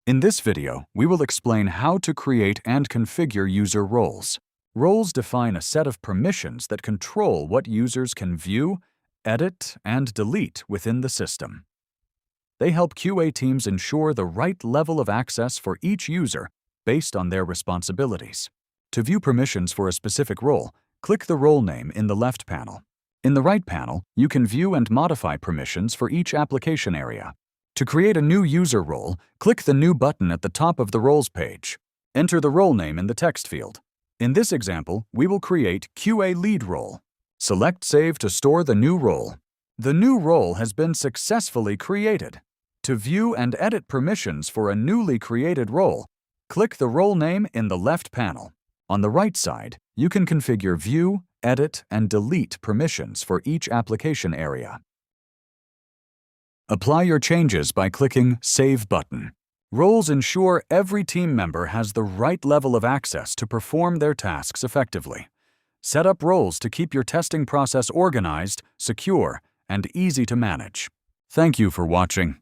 In this video, we will explain how to create and configure user roles. Roles define a set of permissions that control what users can view, edit, and delete within the system. They help QA teams ensure the right level of access for each user based on their responsibilities. To view permissions for a specific role, click the role name in the left panel. In the right panel, you can view and modify permissions for each application area. To create a new user role, click the New button at the top of the Roles page. Enter the role name in the text field. In this example, we will create QA Lead role. Select Save to store the new role. The new role has been successfully created. To view and edit permissions for a newly created role, click the role name in the left panel. On the right side, you can configure View, Edit, and Delete permissions for each application area. Apply your changes by clicking Save button. Roles ensure every team member has the right level of access to perform their tasks effectively. Set up roles to keep your testing process organized, secure, and easy to manage. Thank you for watching.